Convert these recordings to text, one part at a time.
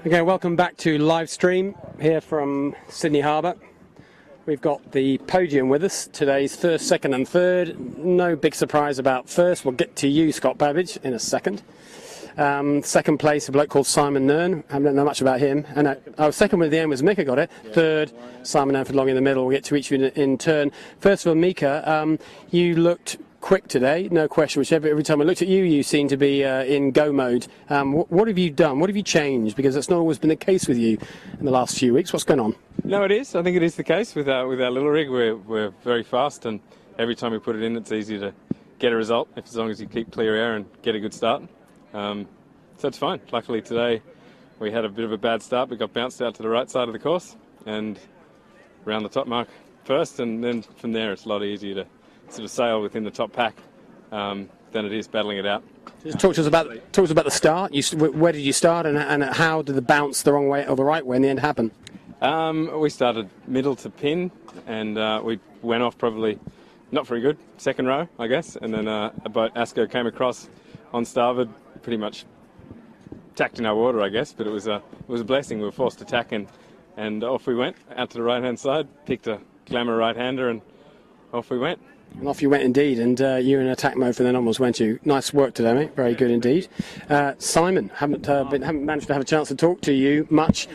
Okay, welcome back to live stream here from Sydney Harbour. We've got the podium with us, today's first, second and third. No big surprise about first. We'll get to you, Scott Babbage, in a second. Second place, a bloke called Simon Nern. I don't know much about him. And second with the end was Mika got it. Third, Simon Nern for long in the middle. We'll get to each of you in turn. First of all, Mika, you looked quick today, no question. Every time I looked at you, you seemed to be in go mode. What have you done? What have you changed? Because that's not always been the case with you in the last few weeks. What's going on? No, it is. I think it is the case with our little rig. We're very fast, and every time we put it in, it's easy to get a result as long as you keep clear air and get a good start. So it's fine. Luckily today we had a bit of a bad start. We got bounced out to the right side of the course and round the top mark first, and then from there it's a lot easier to sort of sail within the top pack than it is battling it out. Just talk to us about the start. Where did you start, and how did the bounce the wrong way or the right way in the end happen? We started middle to pin, and we went off probably not very good, second row, I guess, and then a boat, Asco, came across on starboard, pretty much tacked in our water, I guess, but it was a blessing. We were forced to tack, and off we went, out to the right-hand side, picked a glamour right-hander, and off we went. And off you went indeed, and you were in attack mode from then onwards, weren't you? Nice work today, mate. Very good indeed. Simon, haven't managed to have a chance to talk to you much.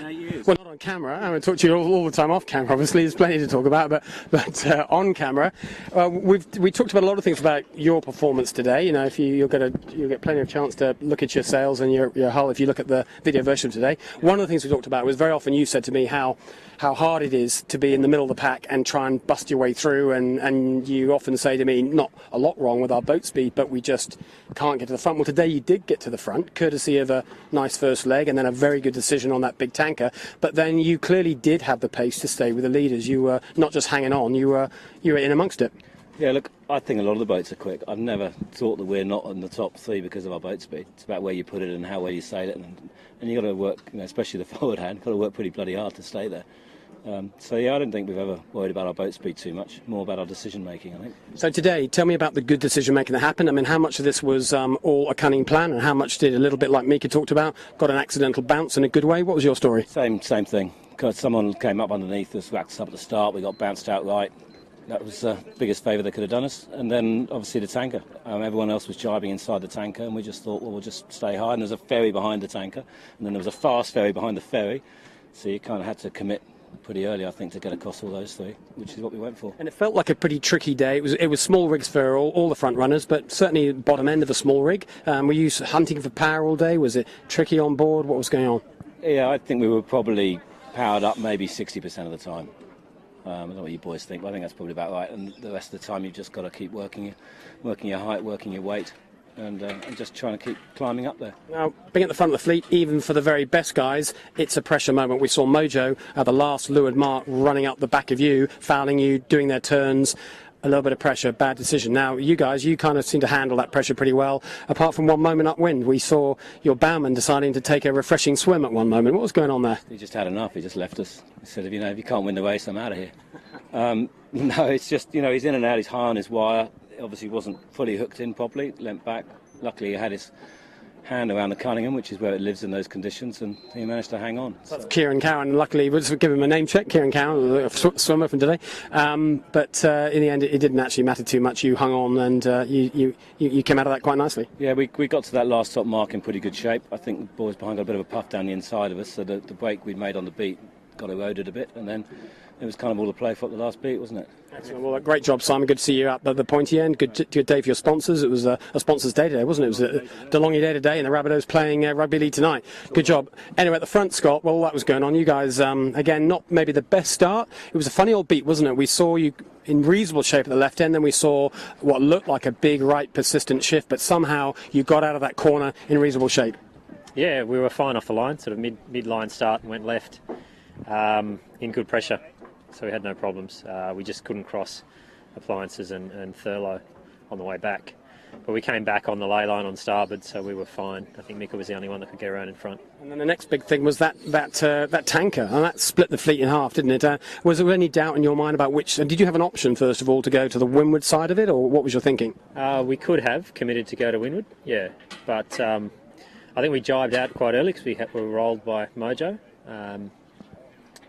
Well, not on camera. I haven't talked to you all the time off camera. Obviously, there's plenty to talk about, but on camera, we talked about a lot of things about your performance today. You know, if you'll get plenty of chance to look at your sails and your hull if you look at the video version of today. One of the things we talked about was very often you said to me how hard it is to be in the middle of the pack and try and bust your way through, and you often say to me, not a lot wrong with our boat speed, but we just can't get to the front. Well, today you did get to the front, courtesy of a nice first leg and then a very good decision on that big tanker, but then you clearly did have the pace to stay with the leaders. You were not just hanging on, you were in amongst it. Yeah, look, I think a lot of the boats are quick. I've never thought that we're not in the top three because of our boat speed. It's about where you put it and how well you sail it, and you got to work, especially the forward hand, got to work pretty bloody hard to stay there. So yeah, I don't think we've ever worried about our boat speed too much, more about our decision making, I think. So today, tell me about the good decision making that happened. I mean, how much of this was all a cunning plan, and how much did, a little bit like Mika talked about, got an accidental bounce in a good way? What was your story? Same thing. Because someone came up underneath us, whacked us up at the start, we got bounced out right. That was the biggest favour they could have done us. And then obviously the tanker. Everyone else was jibing inside the tanker, and we just thought, well, we'll just stay high. And there was a ferry behind the tanker, and then there was a fast ferry behind the ferry. So you kind of had to commit pretty early, I think, to get across all those three, which is what we went for. And it felt like a pretty tricky day. It was small rigs for all the front runners, but certainly bottom end of a small rig. Were you hunting for power all day? Was it tricky on board? What was going on? Yeah, I think we were probably powered up maybe 60% of the time. I don't know what you boys think, but I think that's probably about right. And the rest of the time, you've just got to keep working your height, working your weight, and just trying to keep climbing up there. Now, being at the front of the fleet, even for the very best guys, it's a pressure moment. We saw Mojo at the last leeward mark running up the back of you, fouling you, doing their turns. A little bit of pressure, bad decision. Now, you guys, you kind of seem to handle that pressure pretty well, apart from one moment upwind. We saw your bowman deciding to take a refreshing swim at one moment. What was going on there? He just had enough. He just left us. He said, if you can't win the race, I'm out of here. No, it's just, he's in and out, he's high on his wire. Obviously wasn't fully hooked in properly, leant back. Luckily he had his hand around the Cunningham, which is where it lives in those conditions, and he managed to hang on. That's Kieran Cowan, and luckily we'll just give him a name check. Kieran Cowan, a swimmer from today. But in the end, it didn't actually matter too much. You hung on, and you came out of that quite nicely. Yeah, we got to that last top mark in pretty good shape. I think the boys behind got a bit of a puff down the inside of us, so the break we'd made on the beat got eroded a bit, and then it was kind of all the play for the last beat, wasn't it? Excellent. Well, great job, Simon. Good to see you up at the pointy end. Good day for your sponsors. It was a sponsors' day today, wasn't it? It was a DeLonghi day today, and the Rabbitohs playing rugby league tonight. Good job. Anyway, at the front, Scott, well, all that was going on. You guys, again, not maybe the best start. It was a funny old beat, wasn't it? We saw you in reasonable shape at the left end, then we saw what looked like a big right persistent shift, but somehow you got out of that corner in reasonable shape. Yeah, we were fine off the line, sort of mid-line start and went left in good pressure. So we had no problems. We just couldn't cross appliances and Thurlow on the way back. But we came back on the ley line on starboard, so we were fine. I think Mika was the only one that could get around in front. And then the next big thing was that tanker, and that split the fleet in half, didn't it? Was there any doubt in your mind about which? And did you have an option, first of all, to go to the windward side of it, or what was your thinking? We could have committed to go to windward, yeah. But I think we jibed out quite early because we were rolled by Mojo. And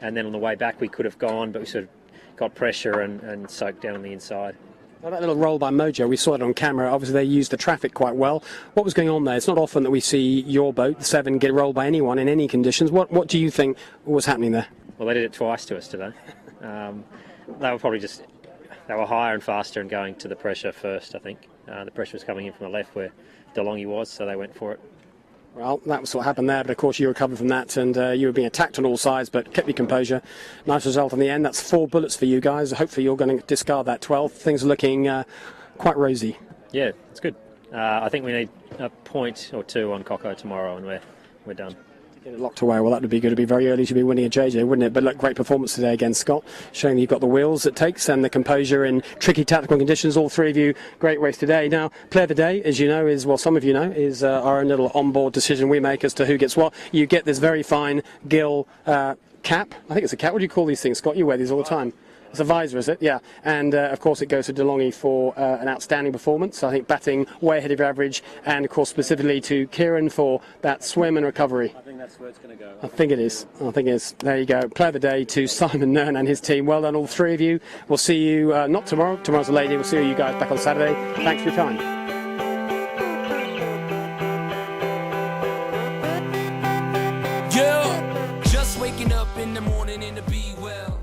then on the way back we could have gone, but we sort of got pressure and soaked down on the inside. Well, that little roll by Mojo, we saw it on camera. Obviously, they used the traffic quite well. What was going on there? It's not often that we see your boat, the Seven, get rolled by anyone in any conditions. What do you think was happening there? Well, they did it twice to us today. They were probably they were higher and faster and going to the pressure first, I think. The pressure was coming in from the left where DeLonghi was, so they went for it. Well, that was what happened there, but of course you recovered from that, and you were being attacked on all sides, but kept your composure. Nice result in the end. That's 4 bullets for you guys. Hopefully you're going to discard that 12. Things are looking quite rosy. Yeah, it's good. I think we need a point or 2 on Coco tomorrow, and we're done. Get it locked away. Well, that would be good. It'd be very early to be winning a JJ, wouldn't it? But look, great performance today against Scott, showing that you've got the wheels it takes and the composure in tricky tactical conditions. All 3 of you, great race today. Now, player of the day, as you know, is, well, some of you know, is our own little on-board decision we make as to who gets what. You get this very fine Gil cap. I think it's a cap. What do you call these things, Scott? You wear these all the time. It's a visor, is it? Yeah. And, of course, it goes to DeLonghi for an outstanding performance. I think batting way ahead of your average. And, of course, specifically to Kieran for that swim and recovery. I think that's where it's going to go. I think it is. I think it is. There you go. Player of the day to Simon Nern and his team. Well done, all 3 of you. We'll see you, not tomorrow. Tomorrow's a lady. We'll see you guys back on Saturday. Thanks for your time. Yeah, just waking up in the morning and to be well.